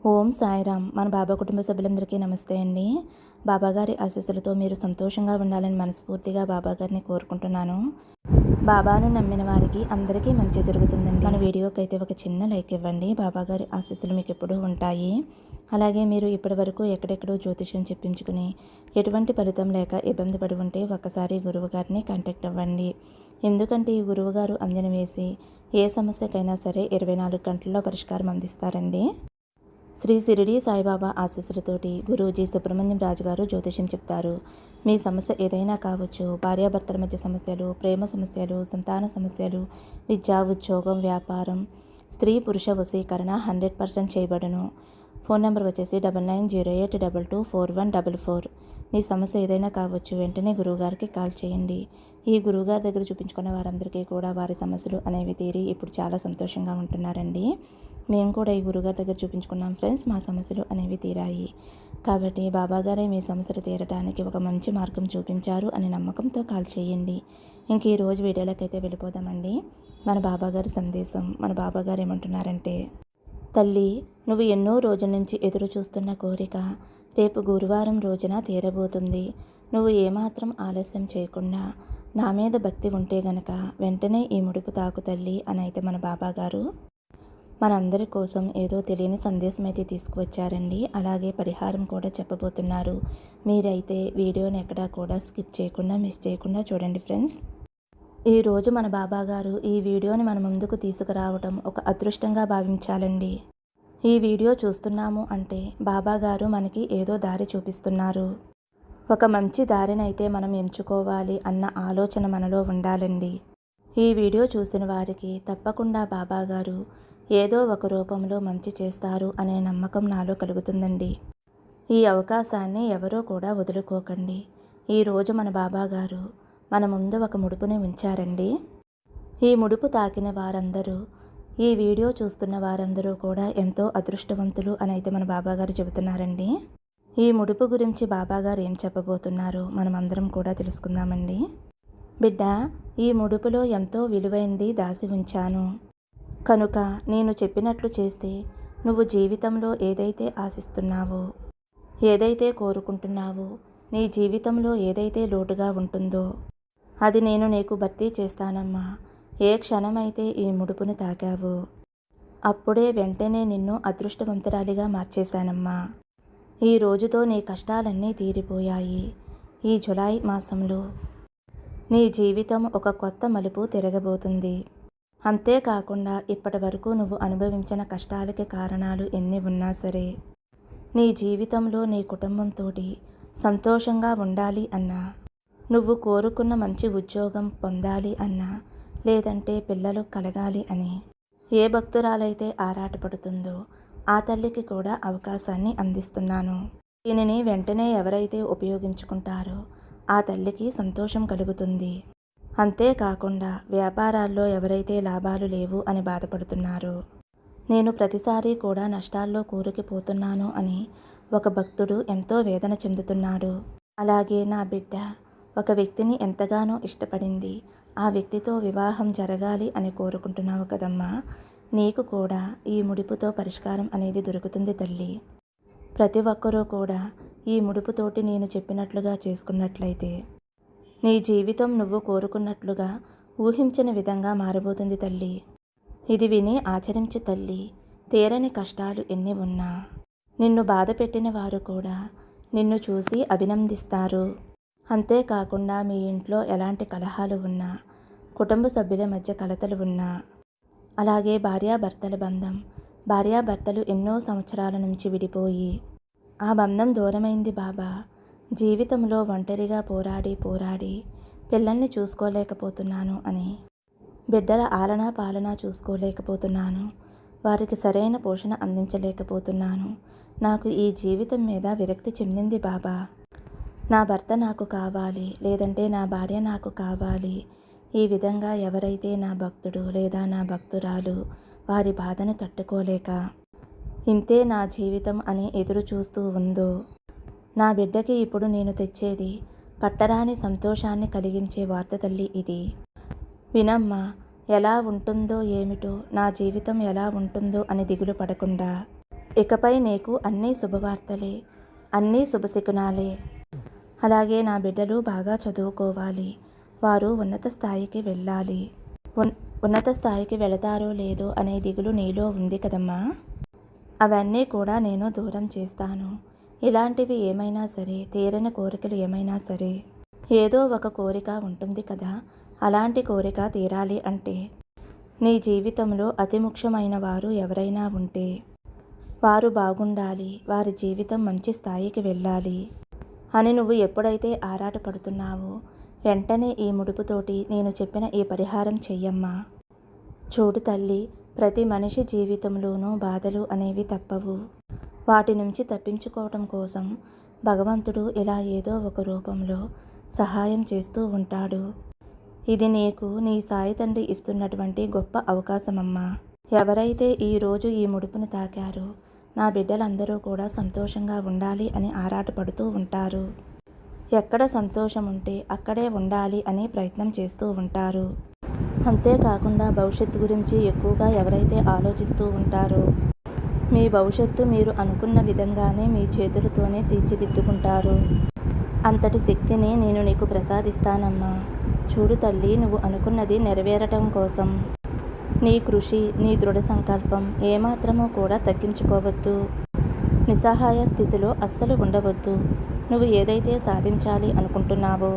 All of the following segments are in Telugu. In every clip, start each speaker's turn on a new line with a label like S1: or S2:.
S1: ఓం సాయిరామ్. మన బాబా కుటుంబ సభ్యులందరికీ నమస్తే అండి. బాబాగారి ఆశీస్సులతో మీరు సంతోషంగా ఉండాలని మనస్ఫూర్తిగా బాబాగారిని కోరుకుంటున్నాను. బాబాను నమ్మిన వారికి అందరికీ మంచి జరుగుతుందండి. మన వీడియోకి అయితే ఒక చిన్న లైక్ ఇవ్వండి. బాబాగారి ఆశీస్సులు మీకు ఎప్పుడూ ఉంటాయి. అలాగే మీరు ఇప్పటివరకు ఎక్కడెక్కడో జ్యోతిష్యం చెప్పించుకుని ఎటువంటి ఫలితం లేక ఇబ్బంది పడి ఉంటే ఒకసారి గురువుగారిని కాంటాక్ట్ అవ్వండి. ఎందుకంటే ఈ గురువుగారు అంజన వేసి ఏ సమస్యకైనా సరే 24 గంటల్లో పరిష్కారం అందిస్తారండి. శ్రీ షిరిడి సాయిబాబా ఆశీస్సులతోటి గురూజీ సుబ్రహ్మణ్యం రాజు గారు జ్యోతిష్యం చెప్తారు. మీ సమస్య ఏదైనా కావచ్చు. భార్యాభర్తల మధ్య సమస్యలు, ప్రేమ సమస్యలు, సంతాన సమస్యలు, విద్య, ఉద్యోగం, వ్యాపారం, స్త్రీ పురుష వశీకరణ 100% చేయబడును. ఫోన్ నెంబర్ వచ్చేసి 9908224144. మీ సమస్య ఏదైనా కావచ్చు. వెంటనే గురువుగారికి కాల్ చేయండి. ఈ గురువుగారి దగ్గర చూపించుకున్న వారందరికీ కూడా వారి సమస్యలు అనేవి తీరి ఇప్పుడు చాలా సంతోషంగా ఉంటున్నారండి. మేము కూడా ఈ గురుగారి దగ్గర చూపించుకున్నాం ఫ్రెండ్స్. మా సమస్యలు అనేవి తీరాయి. కాబట్టి బాబాగారే మీ సమస్యలు తీరడానికి ఒక మంచి మార్గం చూపించారు అనే నమ్మకంతో కాల్ చేయండి. ఇంక ఈరోజు వీడియోలోకి అయితే వెళ్ళిపోదామండి. మన బాబాగారి సందేశం. మన బాబాగారు ఏమంటున్నారంటే, తల్లి, నువ్వు ఎన్నో రోజుల నుంచి ఎదురు చూస్తున్న కోరిక రేపు గురువారం రోజున తీరబోతుంది. నువ్వు ఏమాత్రం ఆలస్యం చేయకుండా నా మీద భక్తి ఉంటే గనక వెంటనే ఈ ముడుపు తాకు తల్లి అని అయితే మన బాబాగారు మనందరి కోసం ఏదో తెలియని సందేశం అయితే తీసుకువచ్చారండి. అలాగే పరిహారం కూడా చెప్పబోతున్నారు. మీరైతే వీడియోని ఎక్కడా కూడా స్కిప్ చేయకుండా మిస్ చేయకుండా చూడండి ఫ్రెండ్స్. ఈరోజు మన బాబాగారు ఈ వీడియోని మన ముందుకు తీసుకురావటం ఒక అదృష్టంగా భావించాలండి. ఈ వీడియో చూస్తున్నాము అంటే బాబాగారు మనకి ఏదో దారి చూపిస్తున్నారు. ఒక మంచి దారినైతే మనం ఎంచుకోవాలి అన్న ఆలోచన మనలో ఉండాలండి. ఈ వీడియో చూసిన వారికి తప్పకుండా బాబాగారు ఏదో ఒక రూపంలో మంచి చేస్తారు అనే నమ్మకం నాలో కలుగుతుందండి. ఈ అవకాశాన్ని ఎవరూ కూడా వదులుకోకండి. ఈరోజు మన బాబాగారు మన ముందు ఒక ముడుపుని ఉంచారండి. ఈ ముడుపు తాకిన వారందరూ, ఈ వీడియో చూస్తున్న వారందరూ కూడా ఎంతో అదృష్టవంతులు అని అయితే మన బాబాగారు చెబుతున్నారండి. ఈ ముడుపు గురించి బాబాగారు ఏం చెప్పబోతున్నారో మనమందరం కూడా తెలుసుకుందామండి. బిడ్డ, ఈ ముడుపులో ఎంతో విలువైంది దాసి ఉంచాను. కనుక నేను చెప్పినట్లు చేస్తే నువ్వు జీవితంలో ఏదైతే ఆశిస్తున్నావో, ఏదైతే కోరుకుంటున్నావో, నీ జీవితంలో ఏదైతే లోటుగా ఉంటుందో అది నేను నీకు భర్తీ చేస్తానమ్మా. ఏ క్షణమైతే ఈ ముడుపును తాకావో అప్పుడే వెంటనే నిన్ను అదృష్టవంతురాలిగా మార్చేశానమ్మా. ఈ రోజుతో నీ కష్టాలన్నీ తీరిపోయాయి. ఈ జులై మాసంలో నీ జీవితం ఒక కొత్త మలుపు తిరగబోతుంది. అంతేకాకుండా ఇప్పటి వరకు నువ్వు అనుభవించిన కష్టాలకి కారణాలు ఎన్ని ఉన్నా సరే, నీ జీవితంలో నీ కుటుంబంతో సంతోషంగా ఉండాలి అన్నా, నువ్వు కోరుకున్న మంచి ఉద్యోగం పొందాలి అన్నా, లేదంటే పిల్లలు కలగాలి అని ఏ భక్తురాలైతే ఆరాటపడుతుందో ఆ తల్లికి కూడా అవకాశాన్ని అందిస్తున్నాను. దీనిని వెంటనే ఎవరైతే ఉపయోగించుకుంటారో ఆ తల్లికి సంతోషం కలుగుతుంది. అంతేకాకుండా వ్యాపారాల్లో ఎవరైతే లాభాలు లేవు అని బాధపడుతున్నారో, నేను ప్రతిసారి కూడా నష్టాల్లో కూరుకుపోతున్నాను అని ఒక భక్తుడు ఎంతో వేదన చెందుతున్నాడు. అలాగే నా బిడ్డ ఒక వ్యక్తిని ఎంతగానో ఇష్టపడింది. ఆ వ్యక్తితో వివాహం జరగాలి అని కోరుకుంటున్నావు కదమ్మా. నీకు కూడా ఈ ముడుపుతో పరిష్కారం అనేది దొరుకుతుంది తల్లి. ప్రతి ఒక్కరూ కూడా ఈ ముడుపుతోటి నేను చెప్పినట్లుగా చేసుకున్నట్లయితే నీ జీవితం నువ్వు కోరుకున్నట్లుగా ఊహించిన విధంగా మారబోతుంది తల్లి. ఇది విని ఆచరించు తల్లి. తీరని కష్టాలు ఎన్ని ఉన్నా, నిన్ను బాధ పెట్టిన వారు కూడా నిన్ను చూసి అభినందిస్తారు. అంతేకాకుండా మీ ఇంట్లో ఎలాంటి కలహాలు ఉన్నా, కుటుంబ సభ్యుల మధ్య కలతలు ఉన్నా, అలాగే భార్యాభర్తల బంధం, భార్యాభర్తలు ఎన్నో సంవత్సరాల నుంచి విడిపోయి ఆ బంధం దూరమైంది బాబా, జీవితంలో ఒంటరిగా పోరాడి పిల్లల్ని చూసుకోలేకపోతున్నాను అని, బిడ్డల ఆలనా పాలన చూసుకోలేకపోతున్నాను, వారికి సరైన పోషణ అందించలేకపోతున్నాను, నాకు ఈ జీవితం మీద విరక్తి చెందింది బాబా, నా భర్త నాకు కావాలి, లేదంటే నా భార్య నాకు కావాలి. ఈ విధంగా ఎవరైతే నా భక్తుడు లేదా నా భక్తురాలు వారి బాధను తట్టుకోలేక ఇంతే నా జీవితం అని ఎదురు చూస్తూ ఉందో, నా బిడ్డకి ఇప్పుడు నేను తెచ్చేది పట్టరాని సంతోషాన్ని కలిగించే వార్త తల్లి ఇది. వినమ్మా, ఎలా ఉంటుందో ఏమిటో, నా జీవితం ఎలా ఉంటుందో అని దిగులు పడకుండా ఇకపై నీకు అన్నీ శుభవార్తలే, అన్నీ శుభశకునాలే. అలాగే నా బిడ్డలు బాగా చదువుకోవాలి, వారు ఉన్నత స్థాయికి వెళ్ళాలి. ఉన్నత స్థాయికి వెళతారో లేదో అనే దిగులు నీలో ఉంది కదమ్మా. అవన్నీ కూడా నేను దూరం చేస్తాను. ఇలాంటివి ఏమైనా సరే, తీరని కోరికలు ఏమైనా సరే, ఏదో ఒక కోరిక ఉంటుంది కదా. అలాంటి కోరిక తీరాలి అంటే నీ జీవితంలో అతి ముఖ్యమైన వారు ఎవరైనా ఉంటే వారు బాగుండాలి, వారి జీవితం మంచి స్థాయికి వెళ్ళాలి అని నువ్వు ఎప్పుడైతే ఆరాటపడుతున్నావో వెంటనే ఈ ముడుపుతోటి నేను చెప్పిన ఈ పరిహారం చెయ్యమ్మా. చూడు తల్లి, ప్రతి మనిషి జీవితంలోనూ బాధలు అనేవి తప్పవు. వాటి నుంచి తప్పించుకోవటం కోసం భగవంతుడు ఇలా ఏదో ఒక రూపంలో సహాయం చేస్తూ ఉంటాడు. ఇది నీకు నీ సాయి తండ్రి ఇస్తున్నటువంటి గొప్ప అవకాశమమ్మా. ఎవరైతే ఈరోజు ఈ ముడుపును తాకారో నా బిడ్డలందరూ కూడా సంతోషంగా ఉండాలి అని ఆరాటపడుతూ ఉంటారు. ఎక్కడ సంతోషం ఉంటే అక్కడే ఉండాలి అని ప్రయత్నం చేస్తూ ఉంటారు. అంతేకాకుండా భవిష్యత్తు గురించి ఎక్కువగా ఎవరైతే ఆలోచిస్తూ ఉంటారో మీ భవిష్యత్తు మీరు అనుకున్న విధంగానే మీ చేతులతోనే తీర్చిదిద్దుకుంటారు. అంతటి శక్తిని నేను నీకు ప్రసాదిస్తానమ్మా. చూడు తల్లి, నువ్వు అనుకున్నది నెరవేరటం కోసం నీ కృషి, నీ దృఢ సంకల్పం ఏమాత్రమూ కూడా తగ్గించుకోవద్దు. నిస్సహాయ స్థితిలో అస్సలు ఉండవద్దు. నువ్వు ఏదైతే సాధించాలి అనుకుంటున్నావో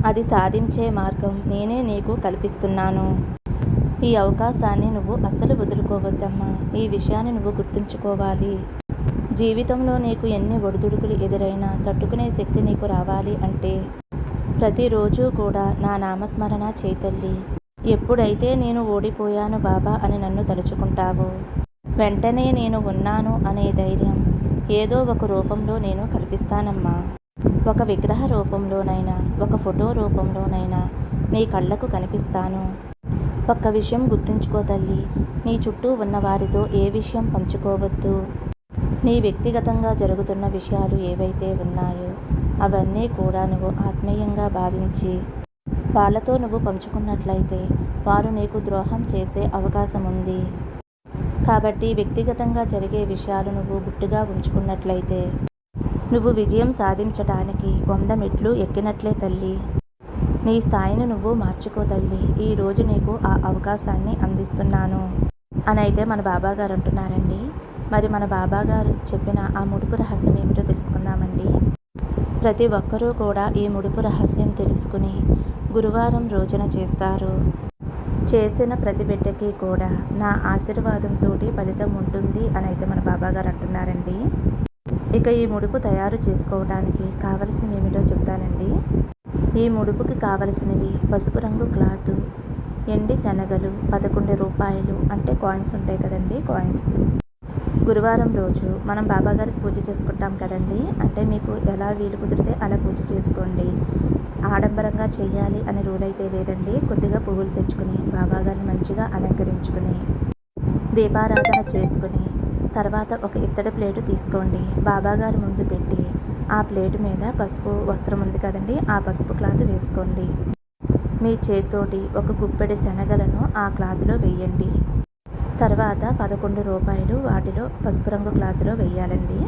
S1: అది సాధించే మార్గం నేనే నీకు కల్పిస్తున్నాను. ఈ అవకాశాన్ని నువ్వు అస్సలు వదులుకోవద్దమ్మా. ఈ విషయాన్ని నువ్వు గుర్తుంచుకోవాలి. జీవితంలో నీకు ఎన్ని ఒడిదుడుకులు ఎదురైనా తట్టుకునే శక్తి నీకు రావాలి అంటే ప్రతిరోజు కూడా నా నామస్మరణ చేతల్లి. ఎప్పుడైతే నేను ఓడిపోయాను బాబా అని నన్ను తలుచుకుంటావో వెంటనే నేను ఉన్నాను అనే ధైర్యం ఏదో ఒక రూపంలో నేను కల్పిస్తానమ్మా. ఒక విగ్రహ రూపంలోనైనా, ఒక ఫోటో రూపంలోనైనా నీ కళ్ళకు కనిపిస్తాను. ఒక్క విషయం గుర్తుంచుకో తల్లి, నీ చుట్టూ ఉన్న వారితో ఏ విషయం పంచుకోవద్దు. నీ వ్యక్తిగతంగా జరుగుతున్న విషయాలు ఏవైతే ఉన్నాయో అవన్నీ కూడా నువ్వు ఆత్మీయంగా భావించి వాళ్ళతో నువ్వు పంచుకున్నట్లయితే వారు నీకు ద్రోహం చేసే అవకాశం ఉంది. కాబట్టి వ్యక్తిగతంగా జరిగే విషయాలు నువ్వు గుట్టుగా ఉంచుకున్నట్లయితే నువ్వు విజయం సాధించడానికి 100 మెట్లు ఎక్కినట్లే తల్లి. నీ స్థాయిని నువ్వు మార్చుకో తల్లి. ఈరోజు నీకు ఆ అవకాశాన్ని అందిస్తున్నాను అని అయితే మన బాబాగారు అంటున్నారండి. మరి మన బాబాగారు చెప్పిన ఆ ముడుపు రహస్యం ఏమిటో తెలుసుకుందామండి. ప్రతి ఒక్కరూ కూడా ఈ ముడుపు రహస్యం తెలుసుకుని గురువారం రోజున చేస్తారు. చేసిన ప్రతి బిడ్డకి కూడా నా ఆశీర్వాదంతో ఫలితం ఉంటుంది అని అయితే మన బాబాగారు అంటున్నారండి. ఇక ఈ ముడుపు తయారు చేసుకోవడానికి కావలసినవి ఏమిటో చెప్తానండి. ఈ ముడుపుకి కావలసినవి పసుపు రంగు క్లాత్, ఎండి శనగలు 11 రూపాయలు, అంటే కాయిన్స్ ఉంటాయి కదండి, కాయిన్స్. గురువారం రోజు మనం బాబాగారికి పూజ చేసుకుంటాం కదండి, అంటే మీకు ఎలా వీలు కుదిరితే అలా పూజ చేసుకోండి. ఆడంబరంగా చేయాలి అనే రూల్ అయితే లేదండి. కొద్దిగా పువ్వులు తెచ్చుకుని బాబాగారిని మంచిగా అలంకరించుకుని దీపారాధన చేసుకుని తర్వాత ఒక ఇత్తడి ప్లేటు తీసుకోండి. బాబాగారి ముందు పెట్టి ఆ ప్లేటు మీద పసుపు వస్త్రం ఉంది కదండి, ఆ పసుపు క్లాత్ వేసుకోండి. మీ చేతితోటి ఒక గుప్పెడి శనగలను ఆ క్లాత్లో వేయండి. తర్వాత 11 రూపాయలు వాటిలో పసుపు రంగు క్లాత్లో వేయాలండి.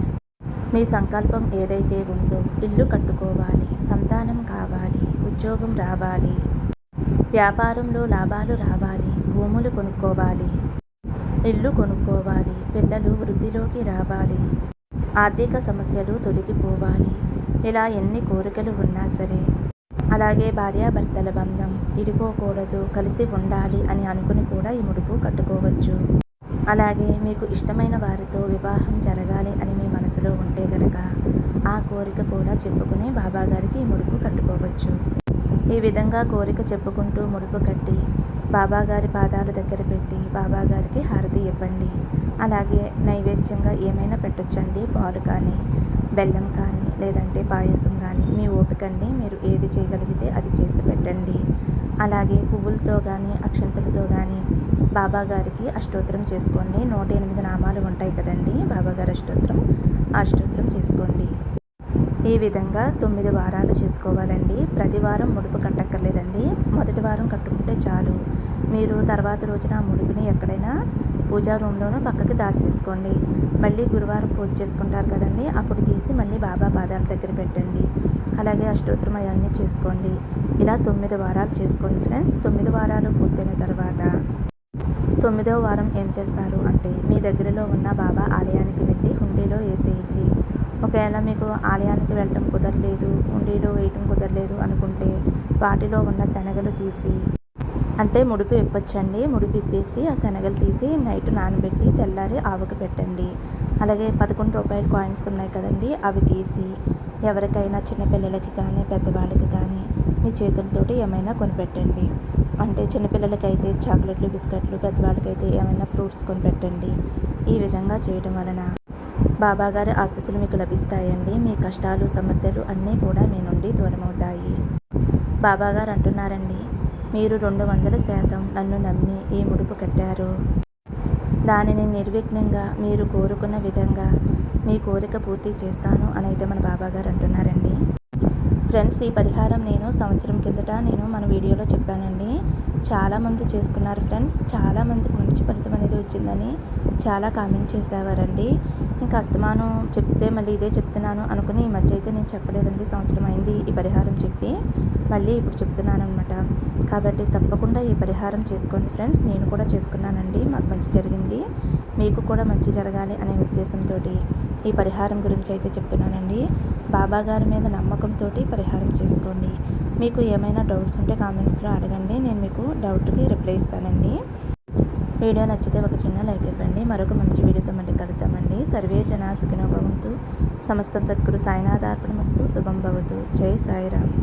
S1: మీ సంకల్పం ఏదైతే ఉందో, ఇల్లు కట్టుకోవాలి, సంతానం కావాలి, ఉద్యోగం రావాలి, వ్యాపారంలో లాభాలు రావాలి, భూములు కొనుక్కోవాలి, ఇల్లు కొనుక్కోవాలి, పిల్లలు వృద్ధిలోకి రావాలి, ఆర్థిక సమస్యలు తొలగిపోవాలి, ఇలా ఎన్ని కోరికలు ఉన్నా సరే, అలాగే భార్యాభర్తల బంధం విడిపోకూడదు, కలిసి ఉండాలి అని అనుకుని కూడా ఈ ముడుపు కట్టుకోవచ్చు. అలాగే మీకు ఇష్టమైన వారితో వివాహం జరగాలి అని మీ మనసులో ఉంటే గనక ఆ కోరిక కూడా చెప్పుకుని బాబాగారికి ఈ ముడుపు కట్టుకోవచ్చు. ఈ విధంగా కోరిక చెప్పుకుంటూ ముడుపు కట్టి బాబాగారి పాదాల దగ్గర పెట్టి బాబాగారికి హారతి ఇవ్వండి. అలాగే నైవేద్యంగా ఏమైనా పెట్టొచ్చండి, పాలు కానీ, బెల్లం కానీ, లేదంటే పాయసం కానీ, మీ ఓపికండి, మీరు ఏది చేయగలిగితే అది చేసి పెట్టండి. అలాగే పువ్వులతో కానీ అక్షంతలతో కానీ బాబాగారికి అష్టోత్తరం చేసుకోండి. 108 నామాలు ఉంటాయి కదండి బాబాగారి అష్టోత్తరం, ఆ అష్టోత్తరం చేసుకోండి. ఈ విధంగా 9 వారాలు చేసుకోవాలండి. ప్రతి వారం ముడుపు కట్టక్కర్లేదండి, మొదటి వారం కట్టుకుంటే చాలు. మీరు తర్వాత రోజున ఆ ముడుపుని ఎక్కడైనా పూజా రూమ్లోనూ పక్కకి దాచేసుకోండి. మళ్ళీ గురువారం పూజ చేసుకుంటారు కదండి, అప్పుడు తీసి మళ్ళీ బాబా పాదాల దగ్గర పెట్టండి. అలాగే అష్టోత్తరం అవన్నీ చేసుకోండి. ఇలా 9 వారాలు చేసుకోండి ఫ్రెండ్స్. 9 వారాలు పూర్తయిన తర్వాత 9వ వారం ఏం చేస్తారు అంటే మీ దగ్గరలో ఉన్న బాబా ఆలయానికి వెళ్ళి హుండీలో వేసేయండి. ఒకవేళ మీకు ఆలయానికి వెళ్ళటం కుదరలేదు, హుండీలో వేయటం కుదరలేదు అనుకుంటే వాటిలో ఉన్న శనగలు తీసి, అంటే ముడుపు ఇప్పొచ్చండి, ముడుపు ఇప్పేసి ఆ శనగలు తీసి నైట్ నానబెట్టి తెల్లారి ఆవుకి పెట్టండి. అలాగే 11 రూపాయల కాయిన్స్ ఉన్నాయి కదండి, అవి తీసి ఎవరికైనా చిన్నపిల్లలకి కానీ పెద్దవాళ్ళకి కానీ మీ చేతులతోటి ఏమైనా కొనిపెట్టండి. అంటే చిన్నపిల్లలకైతే చాక్లెట్లు బిస్కెట్లు, పెద్దవాళ్ళకైతే ఏమైనా ఫ్రూట్స్ కొనిపెట్టండి. ఈ విధంగా చేయడం వలన బాబాగారి ఆశీస్సులు మీకు లభిస్తాయండి. మీ కష్టాలు సమస్యలు అన్నీ కూడా మీ నుండి దూరమవుతాయి. బాబాగారు అంటున్నారండి, మీరు 200% నన్ను నమ్మి ఈ ముడుపు కట్టారు. దానిని నిర్విఘ్నంగా మీరు కోరుకున్న విధంగా మీ కోరిక పూర్తి చేస్తాను అని అయితే మన బాబాగారు అంటున్నారండి. ఫ్రెండ్స్, ఈ పరిహారం నేను సంవత్సరం కిందట మన వీడియోలో చెప్పానండి. చాలామంది చేసుకున్నారు ఫ్రెండ్స్. చాలామందికి మంచి ఫలితం అనేది వచ్చిందని చాలా కామెంట్ చేసేవారండి. ఇంకా అస్తమానం చెప్తే మళ్ళీ ఇదే చెప్తున్నాను అనుకుని ఈ మధ్య అయితే నేను చెప్పలేదండి. సంవత్సరం అయింది ఈ పరిహారం చెప్పి, మళ్ళీ ఇప్పుడు చెప్తున్నాను అనమాట. కాబట్టి తప్పకుండా ఈ పరిహారం చేసుకోండి ఫ్రెండ్స్. నేను కూడా చేసుకున్నానండి, మాకు మంచి జరిగింది. మీకు కూడా మంచి జరగాలి అనే ఉద్దేశంతో ఈ పరిహారం గురించి అయితే చెప్తున్నానండి. బాబాగారి మీద నమ్మకంతో పరిహారం చేసుకోండి. మీకు ఏమైనా డౌట్స్ ఉంటే కామెంట్స్లో అడగండి, నేను మీకు డౌట్కి రిప్లై ఇస్తానండి. వీడియో నచ్చితే ఒక చిన్న లైక్ ఇవ్వండి. మరొక మంచి వీడియోతో మళ్ళీ కలుద్దామండి. సర్వే జనా సుఖినో భవంతు. సమస్తం సద్గురు సాయినాథార్పణమస్తు. శుభం భవతు. జై సాయిరామ్.